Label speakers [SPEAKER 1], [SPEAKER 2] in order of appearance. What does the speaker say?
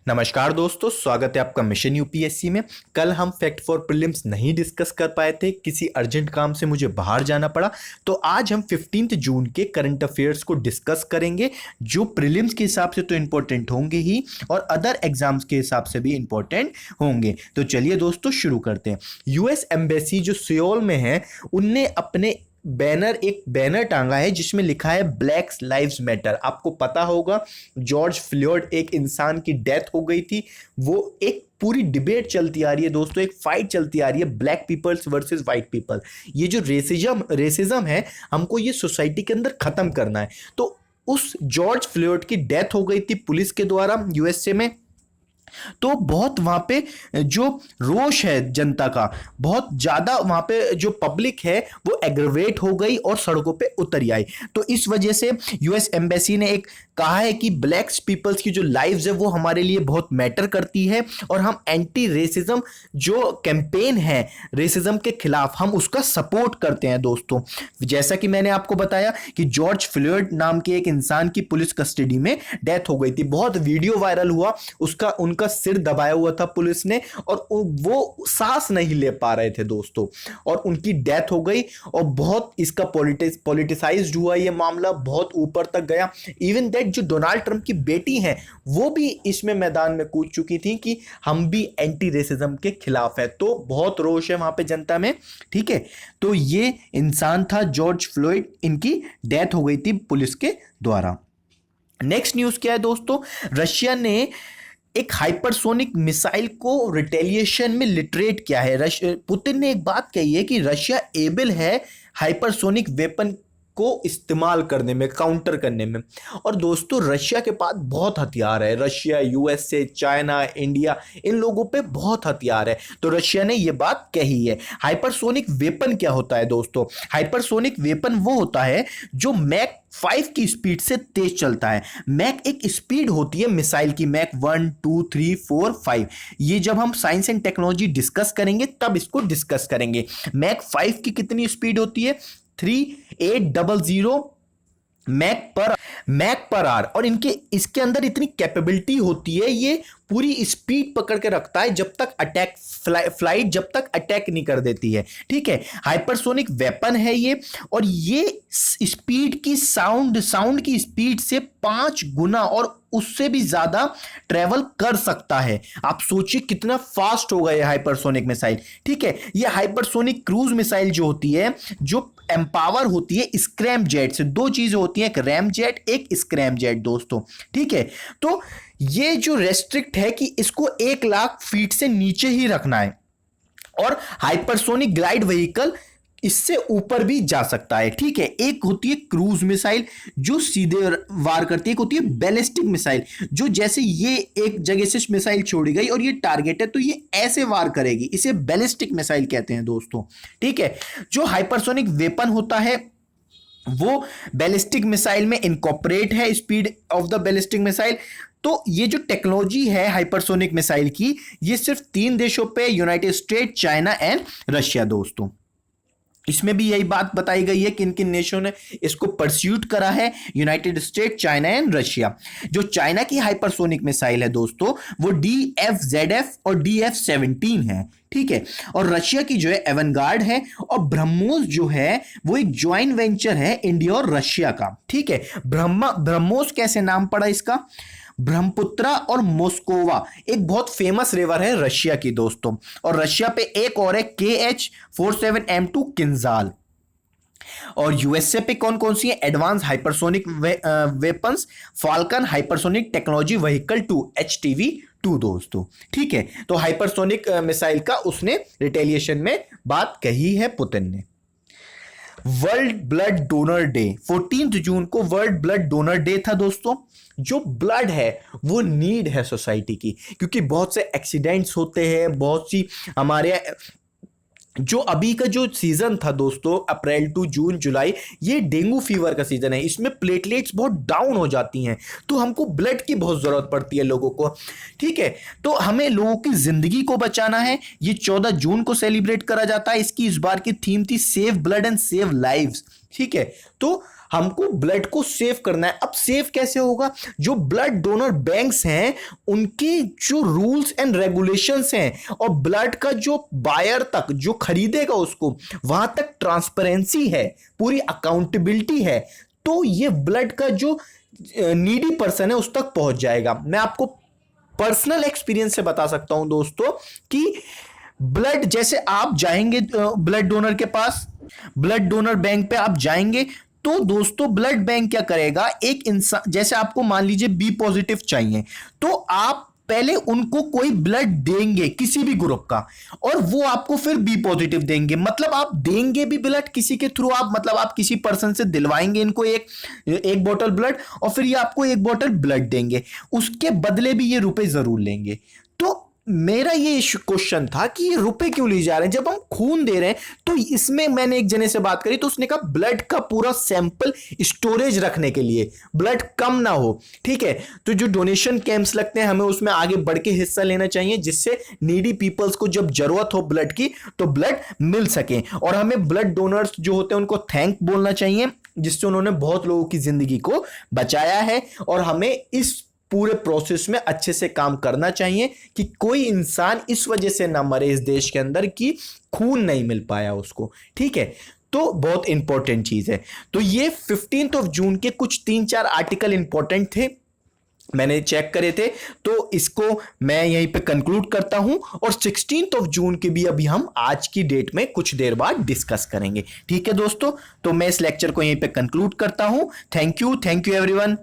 [SPEAKER 1] नमस्कार दोस्तों, स्वागत है आपका मिशन यूपीएससी में। कल हम फैक्ट फॉर प्रीलिम्स नहीं डिस्कस कर पाए थे, किसी अर्जेंट काम से मुझे बाहर जाना पड़ा। तो आज हम 15 जून के करंट अफेयर्स को डिस्कस करेंगे, जो प्रीलिम्स के हिसाब से तो इम्पोर्टेंट होंगे ही और अदर एग्जाम्स के हिसाब से भी इम्पोर्टेंट होंगे। तो चलिए दोस्तों शुरू करते हैं। यूएस एम्बेसी जो सियोल में है, उनने अपने एक बैनर टांगा है जिसमें लिखा है ब्लैक लाइव्स मैटर। आपको पता होगा जॉर्ज फ्लॉयड एक इंसान की डेथ हो गई थी। वो एक पूरी डिबेट चलती आ रही है दोस्तों, एक फाइट चलती आ रही है black peoples versus white people. ये जो रेसिज्म है, हमको ये सोसाइटी के अंदर खत्म करना है। तो उस जॉर्ज फ्लॉयड की डेथ हो गई थी पुलिस के द्वारा यूएसए में। तो बहुत वहां पे जो रोष है जनता का, बहुत ज्यादा वहां पे जो पब्लिक है वो एग्रवेट हो गई और सड़कों पे उतर आई। तो इस वजह से यूएस एम्बेसी ने एक कहा है कि ब्लैक पीपल्स की जो लाइव्स है वो हमारे लिए बहुत मैटर करती है और हम एंटी रेसिज्म जो कैंपेन है रेसिज्म के खिलाफ, हम उसका सपोर्ट करते हैं दोस्तों। जैसा कि मैंने आपको बताया कि जॉर्ज फ्लॉयड नाम के एक इंसान की पुलिस कस्टडी में डेथ हो गई थी। बहुत वीडियो वायरल हुआ, उसका उनका सिर दबाया हुआ था पुलिस ने और वो सांस नहीं ले पा रहे थे दोस्तों, और उनकी डेथ हो गई। और बहुत इसका पॉलिटिसाइज्ड हुआ ये मामला, बहुत ऊपर तक गया। इवन दैट जो डोनाल्ड ट्रंप की बेटी है वो भी इसमें मैदान में कूद चुकी थी कि हम भी एंटी रेसिज्म के खिलाफ है। तो बहुत रोष है वहां पे जनता में, ठीक है। तो ये इंसान था जॉर्ज फ्लॉयड, इनकी डेथ हो गई थी पुलिस के द्वारा। नेक्स्ट न्यूज क्या है दोस्तों, रशिया ने एक हाइपरसोनिक मिसाइल को रिटेलिएशन में लिटरेट किया है। पुतिन ने एक बात कही है कि रशिया एबल है हाइपरसोनिक वेपन को इस्तेमाल करने में, काउंटर करने में। और दोस्तों रशिया के पास बहुत हथियार है, रशिया, यूएसए, चाइना, इंडिया, इन लोगों पे बहुत हथियार है। तो रशिया ने ये बात कही है। हाइपरसोनिक वेपन क्या होता है दोस्तों? हाइपरसोनिक वेपन वो होता है जो मैक 5 की स्पीड से तेज चलता है। मैक एक स्पीड होती है मिसाइल की, मैक 1, 2, 3, 4, 5। ये जब हम साइंस एंड टेक्नोलॉजी डिस्कस करेंगे तब इसको डिस्कस करेंगे। मैक 5 की कितनी स्पीड होती है? 3800 मैक पर आर। और इसके अंदर इतनी कैपेबिलिटी होती है, ये पूरी स्पीड पकड़ के रखता है जब तक फ्लाइट जब तक अटैक नहीं कर देती है, ठीक है। हाइपरसोनिक वेपन है ये, और ये स्पीड की साउंड की स्पीड से 5 गुना और उससे भी ज्यादा ट्रेवल कर सकता है। आप सोचिए कितना फास्ट होगा ये हाइपरसोनिक मिसाइल, ठीक है। ये हाइपरसोनिक क्रूज मिसाइल जो होती है, जो एम्पावर होती है स्क्रैम जेट से। दो चीजें होती हैं, एक रैम जेट, एक स्क्रैम जेट दोस्तों, ठीक है। तो ये जो रेस्ट्रिक्ट है कि इसको 1 लाख फीट से नीचे ही रखना है, और हाइपरसोनिक ग्लाइड व्हीकल इससे ऊपर भी जा सकता है, ठीक है। एक होती है क्रूज मिसाइल जो सीधे वार करती है, एक होती है बैलिस्टिक मिसाइल जो जैसे ये एक जगह से मिसाइल छोड़ी गई और ये टारगेट है तो ये ऐसे वार करेगी, इसे बैलिस्टिक मिसाइल कहते हैं दोस्तों, ठीक है। जो हाइपरसोनिक वेपन होता है वो बैलिस्टिक मिसाइल में इनकॉर्पोरेट है, speed of the ballistic missile. तो ये जो टेक्नोलॉजी है हाइपरसोनिक मिसाइल की, ये सिर्फ 3 देशों पे, United state, China and Russia दोस्तों। इसमें भी यही बात बताई गई है कि किन किन नेशनों ने इसको परस्यूट करा है, United state, China and Russia. जो चाइना की हाइपरसोनिक मिसाइल है दोस्तों वो DFZF और DF-17 है, ठीक है। और रशिया की जो है एवनगार्ड है, और ब्रह्मोस जो है वो एक ज्वाइंट वेंचर है इंडिया और रशिया का, ठीक है। ब्रह्मोस कैसे नाम पड़ा इसका? ब्रह्मपुत्रा और मोस्कोवा एक बहुत फेमस रिवर है रशिया की दोस्तों। और रशिया पे एक और है KH-47M2 किंजाल। और यूएसए पे कौन कौन सी है? Advance hypersonic weapons, falcon hypersonic technology vehicle 2 HTV-2 दोस्तों, ठीक है। तो हाइपरसोनिक मिसाइल का उसने रिटेलिएशन में बात कही है पुतिन ने। वर्ल्ड ब्लड डोनर डे, 14 जून को वर्ल्ड ब्लड डोनर डे था दोस्तों। जो ब्लड है वो नीड है सोसाइटी की, क्योंकि बहुत से एक्सीडेंट्स होते हैं, बहुत सी हमारे जो अभी का जो सीजन था दोस्तों, अप्रैल टू जून जुलाई, ये डेंगू फीवर का सीजन है। इसमें प्लेटलेट्स बहुत डाउन हो जाती हैं, तो हमको ब्लड की बहुत जरूरत पड़ती है लोगों को, ठीक है। तो हमें लोगों की जिंदगी को बचाना है। ये 14 जून को सेलिब्रेट करा जाता है। इसकी इस बार की थीम थी save blood and save lives, ठीक है। तो हमको ब्लड को सेव करना है। अब सेव कैसे होगा? जो ब्लड डोनर बैंक्स हैं उनके जो रूल्स एंड रेगुलेशंस हैं और ब्लड का जो बायर तक जो खरीदेगा उसको वहां तक ट्रांसपेरेंसी है, पूरी अकाउंटेबिलिटी है, तो ये ब्लड का जो नीडी पर्सन है उस तक पहुंच जाएगा। मैं आपको पर्सनल एक्सपीरियंस से बता सकता हूं दोस्तों कि ब्लड जैसे आप जाएंगे ब्लड डोनर के पास, ब्लड डोनर बैंक पे आप जाएंगे तो दोस्तों ब्लड बैंक क्या करेगा, एक इंसान जैसे आपको मान लीजिए बी पॉजिटिव चाहिए तो आप पहले उनको कोई ब्लड देंगे किसी भी ग्रुप का और वो आपको फिर बी पॉजिटिव देंगे। मतलब आप देंगे भी ब्लड किसी के थ्रू, आप मतलब आप किसी पर्सन से दिलवाएंगे इनको एक बोतल ब्लड और फिर ये आपको एक बोतल ब्लड देंगे, उसके बदले भी ये रुपए जरूर लेंगे। तो मेरा ये क्वेश्चन था कि ये रुपए क्यों लिए जा रहे हैं जब हम खून दे रहे हैं? तो इसमें मैंने एक जने से बात करी तो उसने कहा ब्लड का पूरा सैंपल स्टोरेज रखने के लिए, ब्लड कम ना हो, ठीक है। तो जो डोनेशन कैंप्स लगते हैं हमें उसमें आगे बढ़ के हिस्सा लेना चाहिए जिससे नीडी पीपल्स को जब जरूरत हो ब्लड की तो ब्लड मिल सके। और हमें ब्लड डोनर्स जो होते हैं उनको थैंक बोलना चाहिए जिससे उन्होंने बहुत लोगों की जिंदगी को बचाया है। और हमें इस पूरे प्रोसेस में अच्छे से काम करना चाहिए कि कोई इंसान इस वजह से ना मरे इस देश के अंदर कि खून नहीं मिल पाया उसको, ठीक है। तो बहुत इंपॉर्टेंट चीज है। तो ये 15 जून के कुछ 3-4 आर्टिकल इंपॉर्टेंट थे, मैंने चेक करे थे, तो इसको मैं यहीं पे कंक्लूड करता हूं और 16 जून के भी अभी हम आज की डेट में कुछ देर बाद डिस्कस करेंगे, ठीक है दोस्तों। तो मैं इस लेक्चर को यहीं पे कंक्लूड करता हूं। Thank you everyone.